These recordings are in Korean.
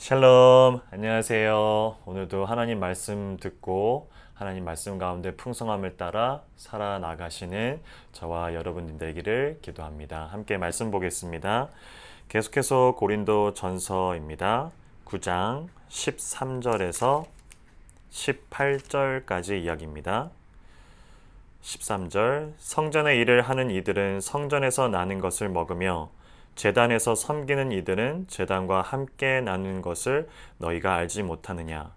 샬롬, 안녕하세요. 오늘도 하나님 말씀 듣고 하나님 말씀 가운데 풍성함을 따라 살아나가시는 저와 여러분들 되기를 기도합니다. 함께 말씀 보겠습니다. 계속해서 고린도 전서입니다. 9장 13절에서 18절까지 이야기입니다. 13절 성전의 일을 하는 이들은 성전에서 나는 것을 먹으며 제단에서 섬기는 이들은 제단과 함께 나누는 것을 너희가 알지 못하느냐.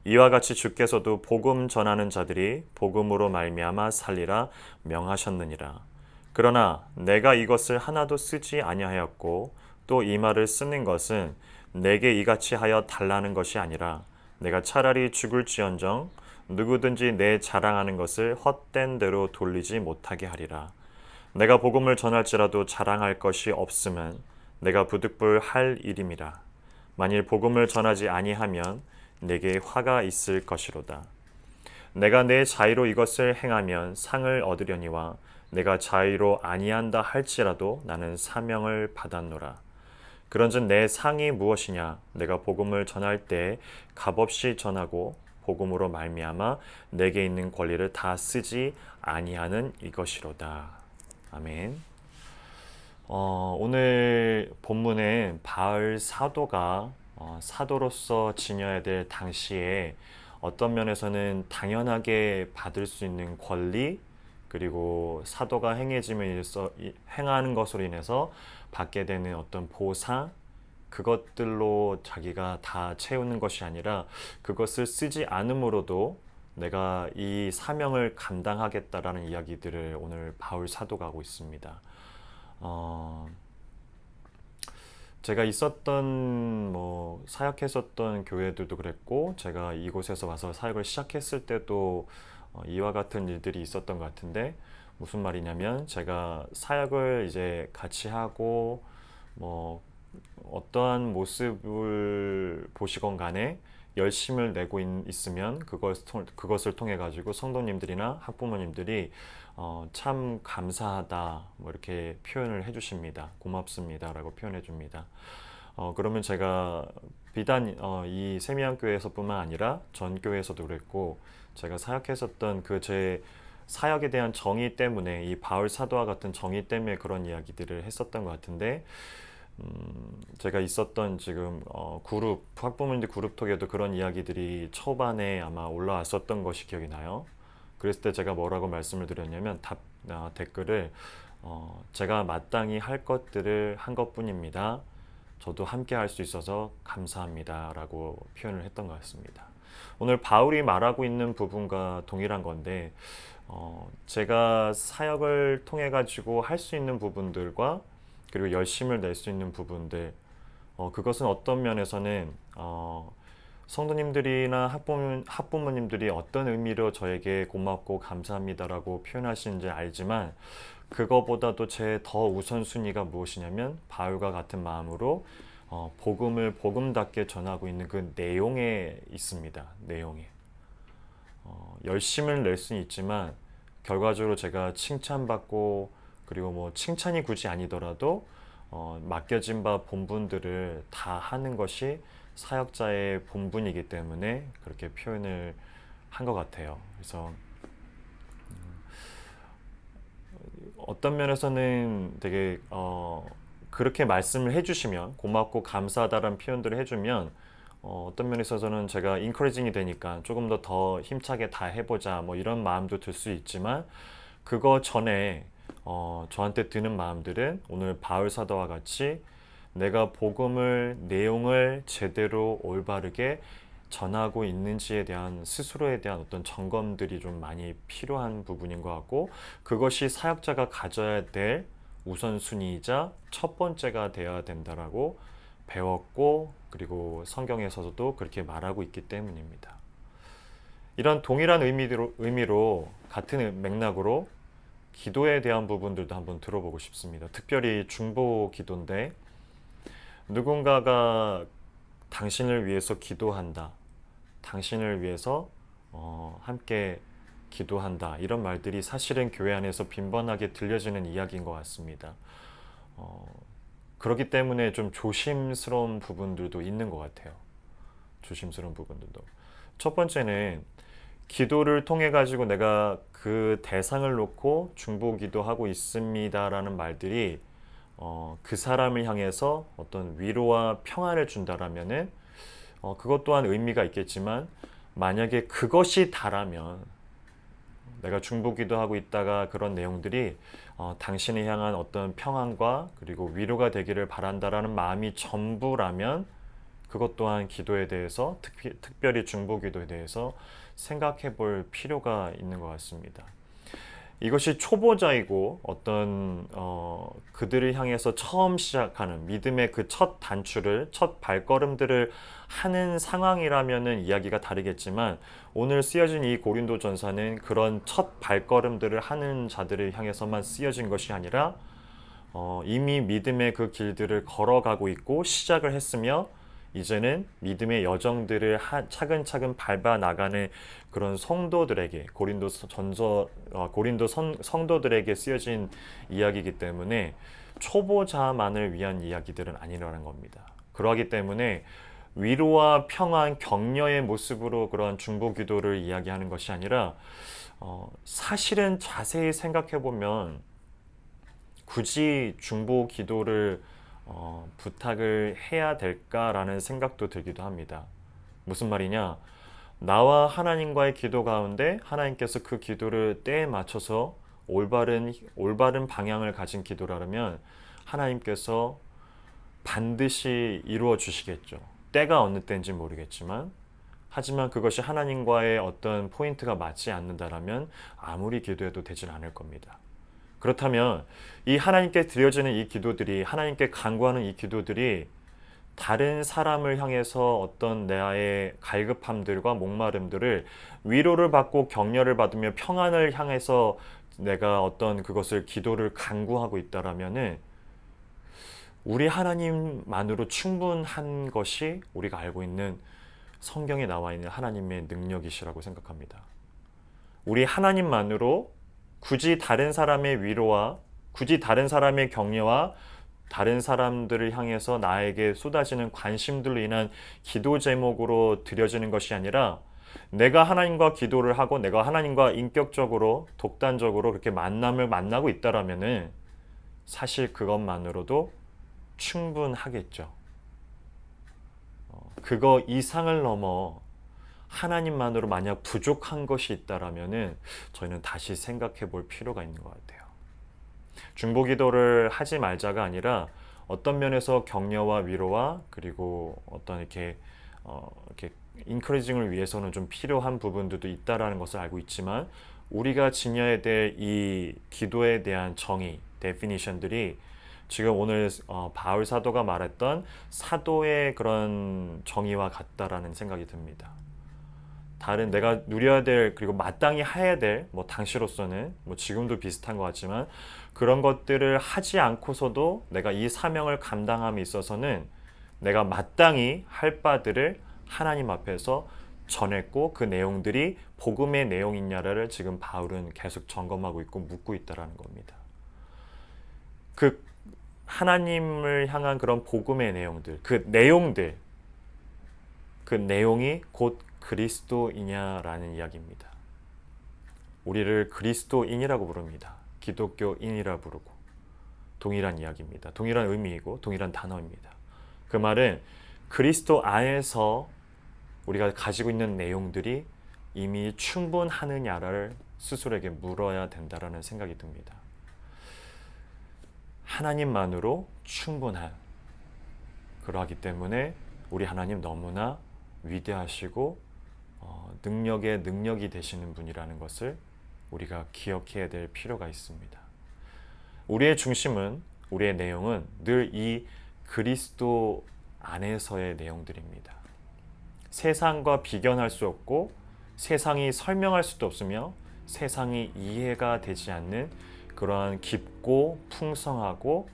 이와 같이 주께서도 복음 전하는 자들이 복음으로 말미암아 살리라 명하셨느니라. 그러나 내가 이것을 하나도 쓰지 아니하였고 또 이 말을 쓰는 것은 내게 이같이 하여 달라는 것이 아니라 내가 차라리 죽을지언정 누구든지 내 자랑하는 것을 헛된 대로 돌리지 못하게 하리라. 내가 복음을 전할지라도 자랑할 것이 없으면 내가 부득불할 일임이라. 만일 복음을 전하지 아니하면 내게 화가 있을 것이로다. 내가 내 자의로 이것을 행하면 상을 얻으려니와 내가 자의로 아니한다 할지라도 나는 사명을 받았노라. 그런즉 내 상이 무엇이냐? 내가 복음을 전할 때 값없이 전하고 복음으로 말미암아 내게 있는 권리를 다 쓰지 아니하는 이것이로다. 아멘. 오늘 본문은 바울 사도가 사도로서 지녀야 될 당시에 어떤 면에서는 당연하게 받을 수 있는 권리, 그리고 사도가 행하는 것으로 인해서 받게 되는 어떤 보상, 그것들로 자기가 다 채우는 것이 아니라 그것을 쓰지 않음으로도 내가 이 사명을 감당하겠다라는 이야기들을 오늘 바울 사도가 하고 있습니다. 제가 사역했었던 교회들도 그랬고, 제가 이곳에서 와서 사역을 시작했을 때도 이와 같은 일들이 있었던 것 같은데, 무슨 말이냐면 제가 사역을 이제 같이 하고 어떠한 모습을 보시건 간에 열심을 내고 있으면 그것을 통해 가지고 성도님들이나 학부모님들이 참 감사하다 이렇게 표현을 해주십니다. 고맙습니다라고 표현해 줍니다. 그러면 제가 비단 이 세미양 교회에서뿐만 아니라 전 교회에서도 그랬고, 제가 사역했었던 그 제 사역에 대한 정의 때문에, 이 바울 사도와 같은 정의 때문에 그런 이야기들을 했었던 것 같은데, 제가 있었던 지금 학부모님들 그룹톡에도 그런 이야기들이 초반에 아마 올라왔었던 것이 기억이 나요. 그랬을 때 제가 뭐라고 말씀을 드렸냐면 댓글을 제가 마땅히 할 것들을 한 것뿐입니다. 저도 함께 할 수 있어서 감사합니다 라고 표현을 했던 것 같습니다. 오늘 바울이 말하고 있는 부분과 동일한 건데, 제가 사역을 통해 가지고 할 수 있는 부분들과 그리고 열심을 낼 수 있는 부분들, 그것은 어떤 면에서는 성도님들이나 학부모님들이 어떤 의미로 저에게 고맙고 감사합니다라고 표현하시는지 알지만, 그거보다도 제 더 우선순위가 무엇이냐면 바울과 같은 마음으로 복음을 복음답게 전하고 있는 그 내용에 있습니다. 내용에 열심을 낼 수는 있지만 결과적으로 제가 칭찬받고, 그리고 칭찬이 굳이 아니더라도 맡겨진 바 본분들을 다 하는 것이 사역자의 본분이기 때문에 그렇게 표현을 한 것 같아요. 그래서 어떤 면에서는 되게 그렇게 말씀을 해주시면, 고맙고 감사하다라는 표현들을 해주면 어떤 면에서 저는 제가 인커리징이 되니까 조금 더 힘차게 다 해보자 이런 마음도 들 수 있지만, 그거 전에 저한테 드는 마음들은 오늘 바울 사도와 같이 내가 복음을 내용을 제대로 올바르게 전하고 있는지에 대한 스스로에 대한 어떤 점검들이 좀 많이 필요한 부분인 것 같고, 그것이 사역자가 가져야 될 우선순위이자 첫 번째가 되어야 된다라고 배웠고, 그리고 성경에서도 그렇게 말하고 있기 때문입니다. 이런 동일한 의미로 같은 맥락으로 기도에 대한 부분들도 한번 들어보고 싶습니다. 특별히 중보 기도인데, 누군가가 당신을 위해서 기도한다, 당신을 위해서 함께 기도한다, 이런 말들이 사실은 교회 안에서 빈번하게 들려지는 이야기인 것 같습니다. 그렇기 때문에 좀 조심스러운 부분들도 있는 것 같아요. 조심스러운 부분들도. 첫 번째는 기도를 통해 가지고 내가 그 대상을 놓고 중보기도하고 있습니다라는 말들이 그 사람을 향해서 어떤 위로와 평안을 준다라면은 그것 또한 의미가 있겠지만, 만약에 그것이 다라면, 내가 중보기도하고 있다가 그런 내용들이 당신을 향한 어떤 평안과 그리고 위로가 되기를 바란다라는 마음이 전부라면, 그것 또한 기도에 대해서, 특별히 중보기도에 대해서 생각해 볼 필요가 있는 것 같습니다. 이것이 초보자이고 어떤 그들을 향해서 처음 시작하는 믿음의 그 첫 단추를, 첫 발걸음들을 하는 상황이라면은 이야기가 다르겠지만, 오늘 쓰여진 이 고린도 전서는 그런 첫 발걸음들을 하는 자들을 향해서만 쓰여진 것이 아니라 이미 믿음의 그 길들을 걸어가고 있고 시작을 했으며, 이제는 믿음의 여정들을 차근차근 밟아 나가는 그런 성도들에게, 고린도 성도들에게 쓰여진 이야기이기 때문에 초보자만을 위한 이야기들은 아니라는 겁니다. 그러하기 때문에 위로와 평안, 격려의 모습으로 그런 중보 기도를 이야기하는 것이 아니라, 사실은 자세히 생각해 보면 굳이 중보 기도를 부탁을 해야 될까라는 생각도 들기도 합니다. 무슨 말이냐? 나와 하나님과의 기도 가운데 하나님께서 그 기도를 때에 맞춰서 올바른 방향을 가진 기도라면 하나님께서 반드시 이루어 주시겠죠. 때가 어느 때인지 모르겠지만, 하지만 그것이 하나님과의 어떤 포인트가 맞지 않는다라면 아무리 기도해도 되질 않을 겁니다. 그렇다면 이 하나님께 드려지는 이 기도들이, 하나님께 간구하는 이 기도들이 다른 사람을 향해서 어떤 나의 갈급함들과 목마름들을 위로를 받고 격려를 받으며 평안을 향해서 내가 어떤 그것을 기도를 간구하고 있다라면은 우리 하나님만으로 충분한 것이 우리가 알고 있는 성경에 나와 있는 하나님의 능력이시라고 생각합니다. 우리 하나님만으로 굳이 다른 사람의 위로와 굳이 다른 사람의 격려와 다른 사람들을 향해서 나에게 쏟아지는 관심들로 인한 기도 제목으로 드려지는 것이 아니라, 내가 하나님과 기도를 하고 내가 하나님과 인격적으로 독단적으로 그렇게 만남을 만나고 있다라면은 사실 그것만으로도 충분하겠죠. 그거 이상을 넘어 하나님만으로 만약 부족한 것이 있다라면은 저희는 다시 생각해 볼 필요가 있는 것 같아요. 중보 기도를 하지 말자가 아니라 어떤 면에서 격려와 위로와 그리고 어떤 이렇게 인커리징을 위해서는 좀 필요한 부분들도 있다라는 것을 알고 있지만, 우리가 지녀야 될 이 기도에 대한 정의, 데피니션들이 지금 오늘 바울 사도가 말했던 사도의 그런 정의와 같다라는 생각이 듭니다. 다른 내가 누려야 될, 그리고 마땅히 해야 될, 당시로서는 지금도 비슷한 것 같지만 그런 것들을 하지 않고서도 내가 이 사명을 감당함에 있어서는 내가 마땅히 할 바들을 하나님 앞에서 전했고, 그 내용들이 복음의 내용이냐를 지금 바울은 계속 점검하고 있고 묻고 있다라는 겁니다. 그 하나님을 향한 그런 복음의 내용들, 그 내용이 곧 그리스도이냐라는 이야기입니다. 우리를 그리스도인이라고 부릅니다. 기독교인이라 부르고 동일한 이야기입니다. 동일한 의미이고 동일한 단어입니다. 그 말은 그리스도 안에서 우리가 가지고 있는 내용들이 이미 충분하느냐를 스스로에게 물어야 된다라는 생각이 듭니다. 하나님만으로 충분한, 그러하기 때문에 우리 하나님 너무나 위대하시고 능력의 능력이 되시는 분이라는 것을 우리가 기억해야 될 필요가 있습니다. 우리의 중심은, 우리의 내용은 늘 이 그리스도 안에서의 내용들입니다. 세상과 비견할 수 없고 세상이 설명할 수도 없으며 세상이 이해가 되지 않는 그러한 깊고 풍성하고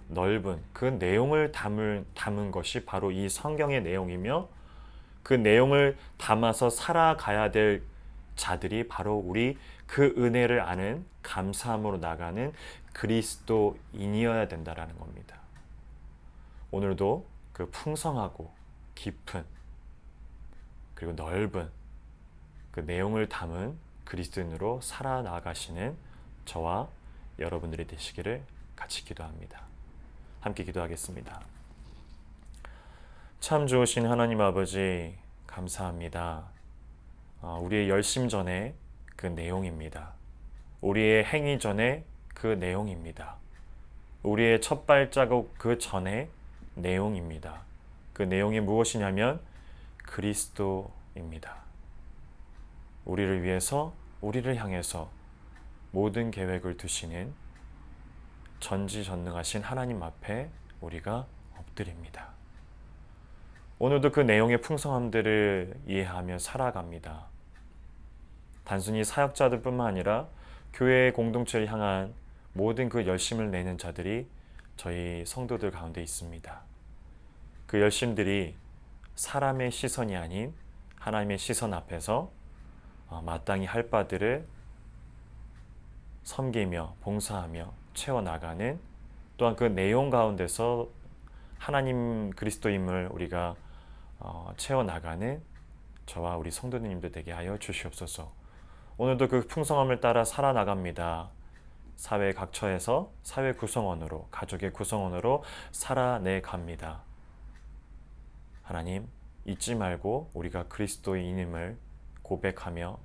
넓은 그 내용을 담은 것이 바로 이 성경의 내용이며, 그 내용을 담아서 살아가야 될 자들이 바로 우리 그 은혜를 아는, 감사함으로 나가는 그리스도인이어야 된다라는 겁니다. 오늘도 그 풍성하고 깊은 그리고 넓은 그 내용을 담은 그리스도인으로 살아나가시는 저와 여러분들이 되시기를 같이 기도합니다. 함께 기도하겠습니다. 참 좋으신 하나님 아버지, 감사합니다. 우리의 열심 전에 그 내용입니다. 우리의 행위 전에 그 내용입니다. 우리의 첫 발자국 그 전에 내용입니다. 그 내용이 무엇이냐면 그리스도입니다. 우리를 위해서, 우리를 향해서 모든 계획을 두시는 전지전능하신 하나님 앞에 우리가 엎드립니다. 오늘도 그 내용의 풍성함들을 이해하며 살아갑니다. 단순히 사역자들 뿐만 아니라 교회의 공동체를 향한 모든 그 열심을 내는 자들이 저희 성도들 가운데 있습니다. 그 열심들이 사람의 시선이 아닌 하나님의 시선 앞에서 마땅히 할 바들을 섬기며 봉사하며 채워나가는, 또한 그 내용 가운데서 하나님 그리스도임을 우리가 채워나가는 저와 우리 성도님들 되게 하여 주시옵소서. 오늘도 그 풍성함을 따라 살아나갑니다. 사회 각처에서 사회 구성원으로, 가족의 구성원으로 살아내갑니다. 하나님, 잊지 말고 우리가 그리스도인임을 고백하며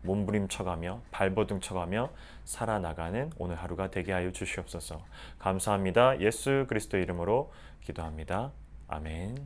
몸부림쳐가며 발버둥쳐가며 살아나가는 오늘 하루가 되게 하여 주시옵소서. 감사합니다. 예수 그리스도 이름으로 기도합니다. 아멘.